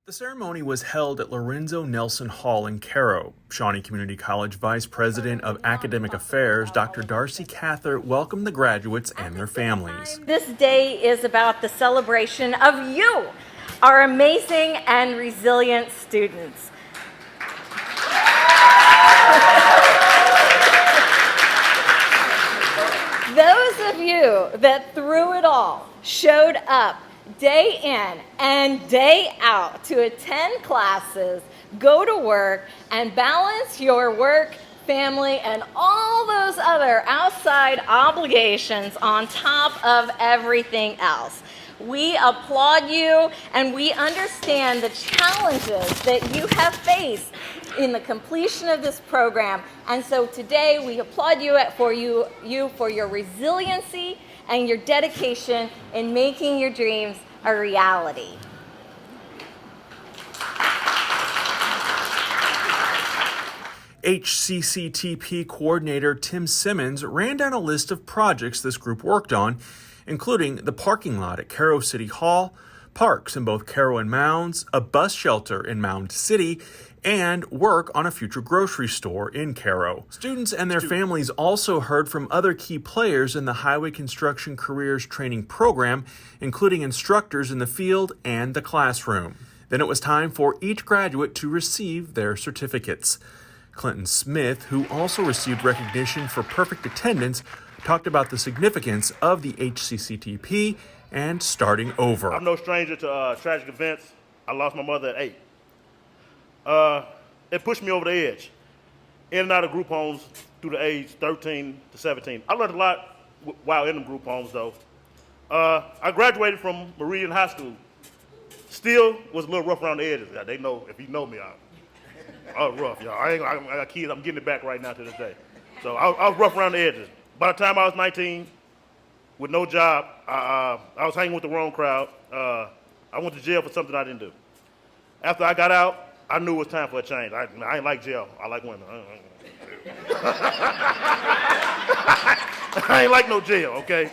The ceremony was held at Lorenzo Nelson Hall in Cairo. Shawnee Community College Vice President of Academic Affairs, Dr. Darcy Cather, welcomed the graduates and their families. This day is about the celebration of you, our amazing and resilient students. Those of you that through it all showed up day in and day out to attend classes, go to work, and balance your work, family, and all those other outside obligations on top of everything else. We applaud you, and we understand the challenges that you have faced in the completion of this program. And so today we applaud you for your resiliency and your dedication in making your dreams a reality. HCCTP coordinator Tim Simmons ran down a list of projects this group worked on, including the parking lot at Cairo City Hall, parks in both Cairo and Mounds, a bus shelter in Mound City, and work on a future grocery store in Cairo. Students and their families also heard from other key players in the Highway Construction Careers Training Program, including instructors in the field and the classroom. Then it was time for each graduate to receive their certificates. Clinton Smith, who also received recognition for perfect attendance, talked about the significance of the HCCTP and starting over. I'm no stranger to tragic events. I lost my mother at 8. It pushed me over the edge, in and out of group homes through the age 13 to 17. I learned a lot while in the group homes, though. I graduated from Meridian High School. Still was a little rough around the edges. They know, if you know me, I was rough, y'all. I got kids, I'm getting it back right now to this day. So I was rough around the edges. By the time I was 19, with no job, I was hanging with the wrong crowd. I went to jail for something I didn't do. After I got out, I knew it was time for a change. I ain't like jail. I like women. I ain't like no jail, okay?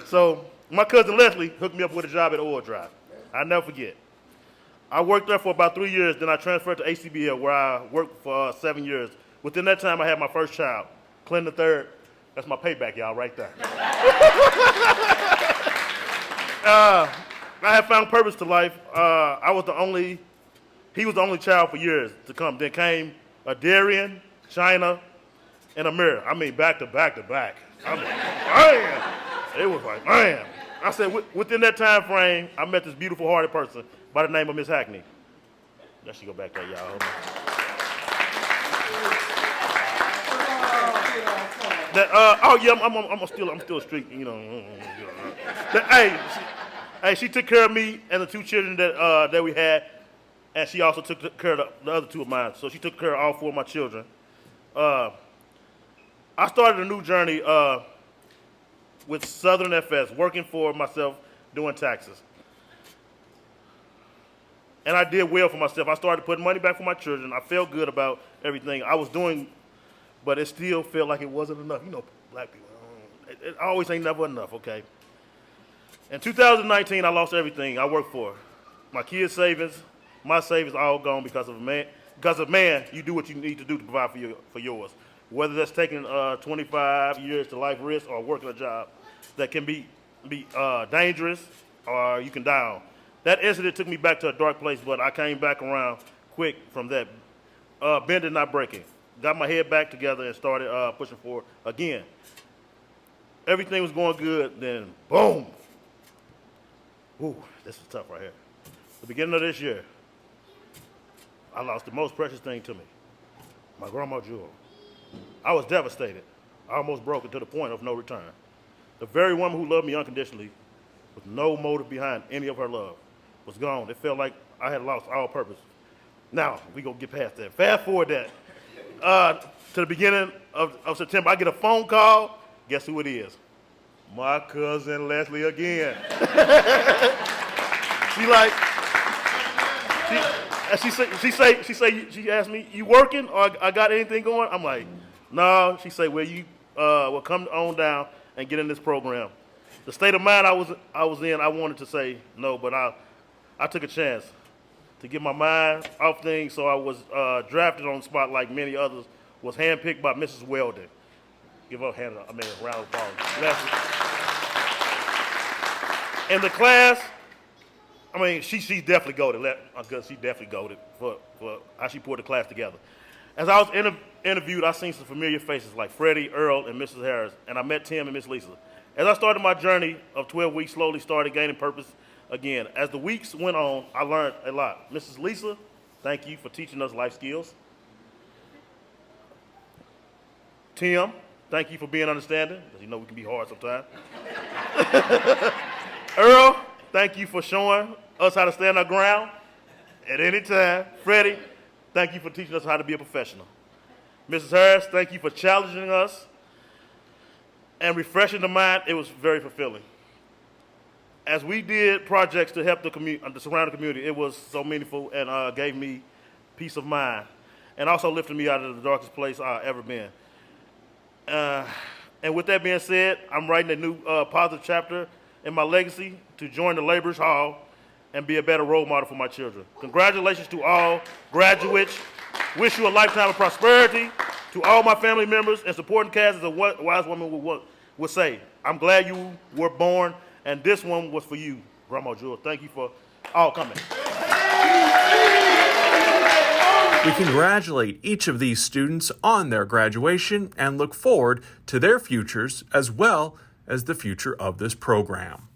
So my cousin Leslie hooked me up with a job at Oil Drive. I'll never forget. I worked there for about 3 years, then I transferred to ACBL, where I worked for 7 years. Within that time, I had my first child, Clinton III. That's my payback, y'all, right there. I have found purpose to life. He was the only child for years to come. Then came a Darian, China, and Amir. I mean, back to back to back. I mean, man. It was like, man. I said, within that time frame, I met this beautiful hearted person by the name of Miss Hackney. There she go back there, y'all. I'm still a street, you know. She took care of me and the 2 children that we had, and she also took care of the other 2 of mine. So she took care of all 4 of my children. I started a new journey with Southern FS, working for myself, doing taxes. And I did well for myself. I started putting money back for my children. I felt good about everything I was doing, but it still felt like it wasn't enough. You know, black people, it always ain't never enough, okay? In 2019, I lost everything I worked for. My kids' savings, my savings all gone because of man. Because of man, you do what you need to do to provide for yours. Whether that's taking 25 years to life risk or working a job that can be dangerous or you can die on. That incident took me back to a dark place, but I came back around quick from that. Bending, not breaking. Got my head back together and started pushing forward again. Everything was going good, then boom. Ooh, this is tough right here. The beginning of this year, I lost the most precious thing to me, my grandma jewel. I was devastated. I almost broke it to the point of no return. The very woman who loved me unconditionally, with no motive behind any of her love, was gone. It felt like I had lost all purpose. Now, we gonna get past that. Fast forward that to the beginning of September, I get a phone call. Guess who it is? My cousin Leslie again. She asked me, you working or I got anything going? I'm like, no. She said, well, come on down and get in this program. The state of mind I was in, I wanted to say no, but I took a chance. to get my mind off things, so I was drafted on the spot like many others, was handpicked by Mrs. Weldon. Give her a round of applause. In the class, she definitely goated. She definitely goated for how she put the class together. As I was interviewed, I seen some familiar faces like Freddie, Earl, and Mrs. Harris, and I met Tim and Miss Lisa. As I started my journey of 12 weeks, slowly started gaining purpose again. As the weeks went on, I learned a lot. Mrs. Lisa, thank you for teaching us life skills. Tim, thank you for being understanding, because you know we can be hard sometimes. Earl, thank you for showing us how to stand our ground at any time. Freddie, thank you for teaching us how to be a professional. Mrs. Harris, thank you for challenging us and refreshing the mind. It was very fulfilling. As we did projects to help the surrounding community, it was so meaningful and gave me peace of mind, and also lifted me out of the darkest place I've ever been. And with that being said, I'm writing a new positive chapter in my legacy to join the Laborers Hall and be a better role model for my children. Congratulations to all graduates. Wish you a lifetime of prosperity. To all my family members and supporting cast, as a wise woman would say, I'm glad you were born, and this one was for you, Grandma Jewel. Thank you for all coming. We congratulate each of these students on their graduation and look forward to their futures as well as the future of this program.